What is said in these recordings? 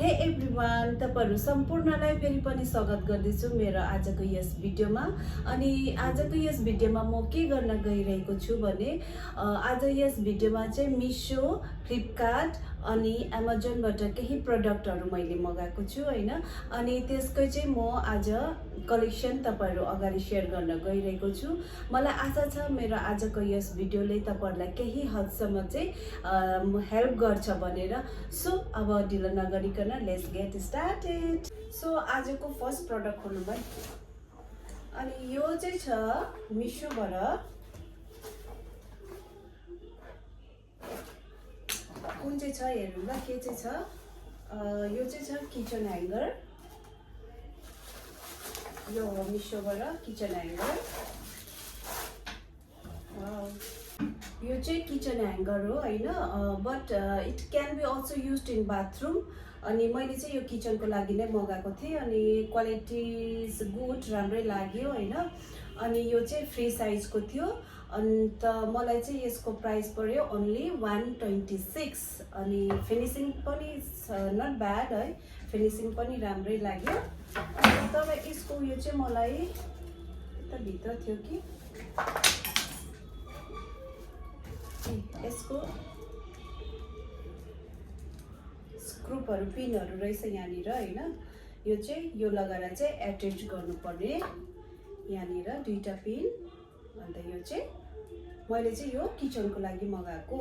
हे एभ्रिवान, तपाईहरु सम्पूर्णलाई फेरि पनि स्वागत गर्दैछु मेरो आजको यस भिडियोमा। अनि आजको यस भिडियोमा म के गर्न गइरहेको छु भने आज यस भिडियोमा चाहिँ मिशो, फ्लिपकार्ट अनि अमेजनबाट केही प्रोडक्टहरु मैले मगाएको छु हैन। अनि त्यसकै चाहिँ म आज कलेक्सन तपाईहरु अगाडि शेयर गर्न गइरहेको छु। मलाई आशा छ मेरो आजको यस भिडियोले तपाईहरुलाई केही हदसम्म चाहिँ हेल्प गर्छ भनेर। सो अब ढिलो नगरिकन लेट्स गेट स्टार्टेड। सो आजको फर्स्ट प्रोडक्ट खोल्नु भयो। अनि यो चाहिँ छ मिशोबाट, कुन चाहिँ छ हेरौँ ल के चाहिँ छ। यो चाहिँ छ किचन ह्याङ्गर। यो हो मिशोबाट किचन ह्याङ्गर। वाउ, यो चाहिँ किचन ह्याङ्गर हो हैन, but it can be also used in bathroom. अनि मैले चाहिँ यो किचनको लागि नै मगाएको थिएँ। अनि क्वालिटी इज गुड, राम्रै लाग्यो हैन। अनि यो चाहिँ फ्री साइजको थियो। अन्त मलाई चाहिँ यसको प्राइस पर्यो ओन्ली 126। अनि फिनिसिङ पनि नट ब्याड है, फिनिसिङ पनि राम्रै लाग्यो। अनि तर यसको यो चाहिँ मलाई यता भित्र थियो कि यसको स्क्रुपहरु पिनहरु रहेछ यहाँनिर हैन। यो चाहिँ यो लगाएर चाहिँ एट्याच गर्नुपर्ने यहाँनिर दुईटा पिन। अन्त यो चाहिँ मैले चाहिँ यो किचनको लागि मगाएको।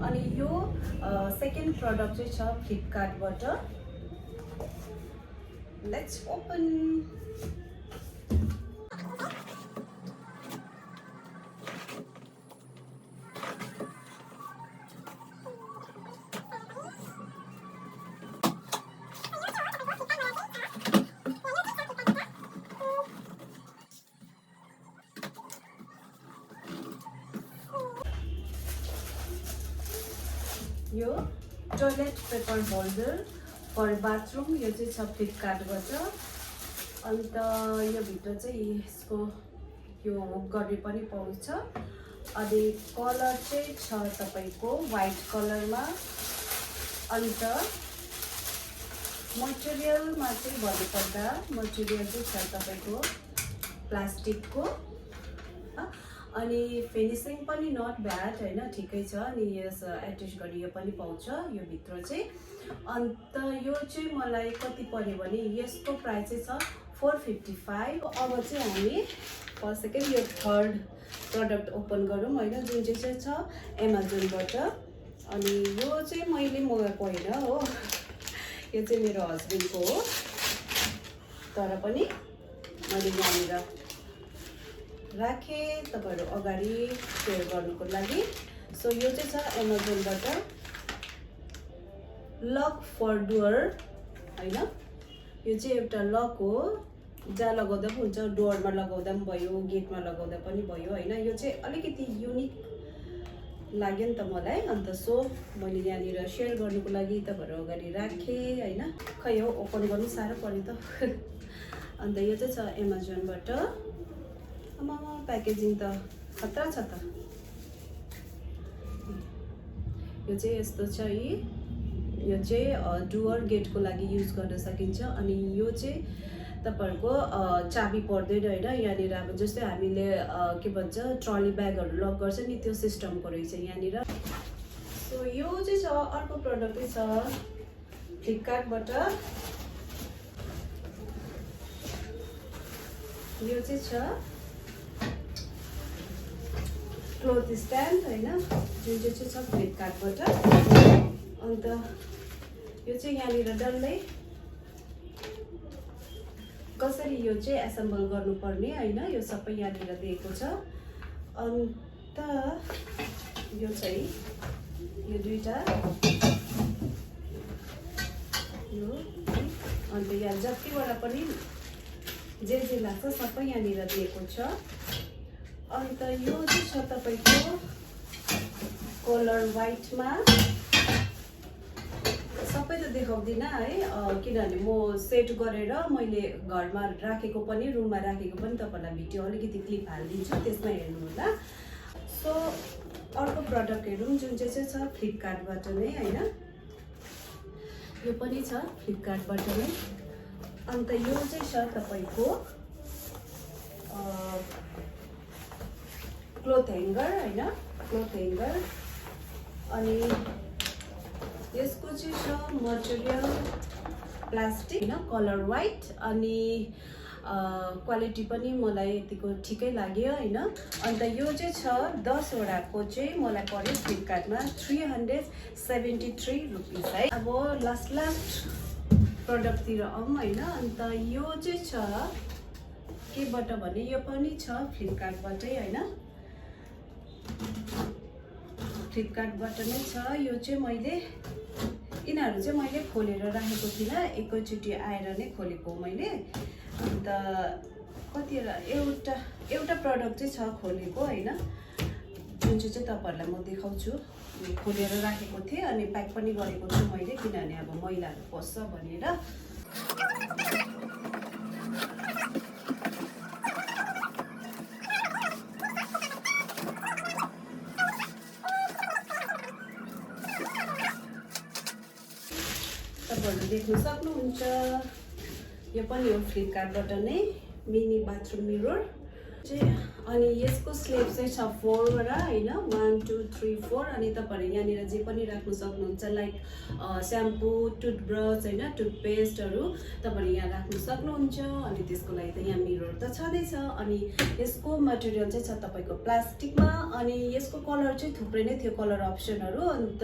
अनि यो सेकेन्ड प्रोडक्ट चाहिँ छ फ्लिपकार्टबाट। Let's open. यो toilet paper holder for bathroom, यो चाहिँ छ फ्लिपकार्टबाट। अन्त यो भित्र चाहिँ यसको यो हुक गर्ने पनि पाउँछ। अनि कलर चाहिँ छ तपाईको व्हाइट कलरमा। अन्त मटेरियलमा चाहिँ भन्नुपर्दा मटेरियल चाहिँ छ तपाईको प्लास्टिकको। अनि फिनिसिङ पनि नट ब्याड हैन, ठिकै छ। अनि यस एट्याच गरी यो पनि पाउँछ यो भित्र चाहिँ। अन्त यो चाहिँ मलाई कति पर्यो भने यसको प्राइस चाहिँ छ 455। अब चाहिँ हामी फर्स्ट सेकेन्ड यो थर्ड प्रोडक्ट ओपन गरौँ हैन, जुन चाहिँ छ अमेजनबाट। अनि यो चाहिँ मैले मगाएको हैन हो, यो चाहिँ मेरो हस्बेन्डको हो। तर पनि मैले यहाँनिर राखे तपाईहरु अगाडि शेयर गर्नको लागि। सो यो चाहिँ छ अमेजनबाट लक फर डोर हैन। यो चाहिँ एउटा लक हो, जहाँ लगाउँदा पनि हुन्छ, डोरमा लगाउँदा पनि भयो, गेटमा लगाउँदा पनि भयो हैन। यो चाहिँ अलिकति युनिक लाग्यो नि त मलाई। अन्त सो मैले यहाँनिर शेयर गर्नुको लागि तपाईहरु अगाडि राखे हैन। खै हो ओपन गर्नु साह्रो पर्यो त। अन्त यो चाहिँ छ अमेजनबाट। आमामा प्याकेजिङ त खतरा छ त। यो चाहिँ यस्तो छ यो चाहिँ डुअर गेटको लागि युज गर्न सकिन्छ। अनि यो चाहिँ तपाईहरुको चाबी पर्दैन हैन। यहाँनिर अब जस्तै हामीले के भन्छ ट्रली ब्यागहरु लक गर्छ नि, त्यो सिस्टमको रहेछ यहाँनिर। सो यो चाहिँ छ अर्को प्रोडक्ट चाहिँ छ फ्लिपकार्टबाट। यो चाहिँ छ क्लोथ स्ट्यान्ड हैन, जुन चाहिँ छ फ्लिपकार्टबाट। अन्त यो चाहिँ यहाँनिर डल्लै कसरी यो चाहिँ एसेम्बल गर्नुपर्ने हैन, यो सबै यहाँनिर दिएको छ। अन्त यो चाहिँ यो दुईटा यो। अन्त यहाँ जतिवटा पनि जे लाग्छ सबै यहाँनिर दिएको छ। अन्त यो चाहिँ छ तपाईको कलर व्हाइटमा। सबै त देखाउँदिन है, किनभने म सेट गरेर मैले घरमा राखेको पनि रुममा राखेको पनि तपाईहरुलाई भिडियो अलिकति क्लिप हालिदिन्छु, त्यसमा हेर्नु होला। सो अर्को प्रोडक्ट हेरौँ जुन चाहिँ छ फ्लिपकार्टबाट नै हैन। यो पनि छ फ्लिपकार्टबाट नै। अन्त यो चाहिँ छ तपाईको क्लोथ ह्याङ्गर हैन, क्लोथ ह्याङ्गर। अनि यसको चाहिँ छ मटेरियल प्लास्टिक हैन, कलर व्हाइट। अनि क्वालिटी पनि मलाई यतिको ठिकै लाग्यो हैन। अन्त यो चाहिँ छ 10 वटाको चाहिँ मलाई पर्यो फ्लिपकार्टमा 373 रुपीस है। अब लास्ट प्रोडक्टतिर आउँ हैन। अन्त यो चाहिँ छ केबाट भने यो पनि छ फ्लिपकार्टबाटै हैन, फ्लिपकार्टबाट नै छ। यो चाहिँ मैले यिनीहरू चाहिँ मैले खोलेर राखेको थिइनँ, एकैचोटि आएर नै खोलेको मैले। अन्त कतिवटा एउटा प्रडक्ट चाहिँ छ खोलेको हैन, जुन चाहिँ तपाईहरुलाई म देखाउँछु। खोलेर राखेको थिएँ अनि प्याक पनि गरेको छु मैले, किनभने अब मैलाहरू पस्छ भनेर। तपाईहरुले देख्न सक्नुहुन्छ यो पनि हो फ्लिपकार्टबाट नै, मिनी बाथरुम मिरर चाहिँ। अनि यसको स्लेब चाहिँ छ 4 वटा हैन, 1 2 3 4। अनि तपाईहरु यहाँनिर जे पनि राख्न सक्नुहुन्छ, लाइक स्याम्पू, टुथब्रस हैन, टुथपेस्टहरु तपाईहरु यहाँ राख्न सक्नुहुन्छ। अनि त्यसको लागि त यहाँ मिरर त छँदैछ। अनि यसको मटेरियल चाहिँ छ तपाईको प्लास्टिकमा। अनि यसको कलर चाहिँ थुप्रै नै थियो, कलर अप्सनहरु। अन्त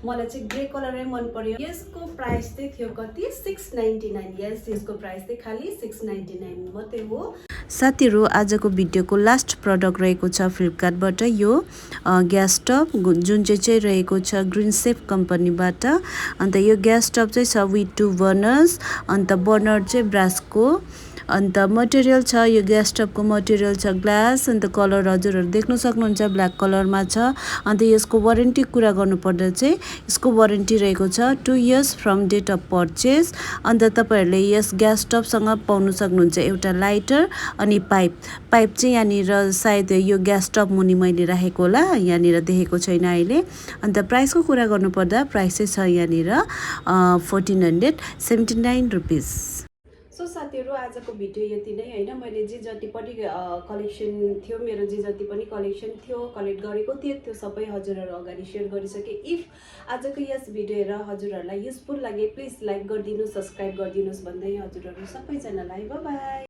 मलाई चाहिँ ग्रे कलरै मन पर्यो। यसको प्राइस चाहिँ थियो कति, 699। यस, यसको प्राइस चाहिँ खाली 699 मात्रै हो। साथीहरु, आजको भिडियोको लास्ट प्रडक्ट रहेको छ फ्लिपकार्टबाट यो ग्यास स्टोभ, जुन चाहिँ रहेको छ ग्रीन सेफ कम्पनीबाट। अन्त यो ग्यास स्टोभ चाहिँ छ विथ 2 बर्नर्स। अन्त बर्नर चाहिँ ब्रासको। अन्त मटेरियल छ, यो ग्यास स्टोभको मटेरियल छ ग्लास। अन्त कलर हजुरहरु देख्न सक्नुहुन्छ ब्ल्याक कलरमा छ। अन्त यसको वारेन्टी कुरा गर्नुपर्दा चाहिँ यसको वारेन्टी रहेको छ 2 years from date of purchase. अन्त तपाईहरुले यस ग्यास स्टोभसँग पाउन सक्नुहुन्छ एउटा लाइटर अनि पाइप चाहिँ यहाँनिर सायद यो ग्यास स्टोभ मुनि मैले राखेको होला, यहाँनिर देखेको छैन अहिले। अन्त प्राइसको कुरा गर्नुपर्दा प्राइस चाहिँ छ यहाँनिर 1479 रुपीस। सो साथीहरु, आजको भिडियो यति नै हैन। मैले जे जति पनि कलेक्सन थियो, मेरो जे जति पनि कलेक्सन थियो, कलेक्ट गरेको थिएँ, त्यो सबै हजुरहरु अगाडि शेयर गरिसके। इफ आजको यस भिडियो हेरेर हजुरहरुलाई युजफुल लागे प्लिज लाइक गरिदिनु, सब्स्क्राइब गरिदिनुस् भन्दै हजुरहरु सबैजनालाई बाइ बाइ।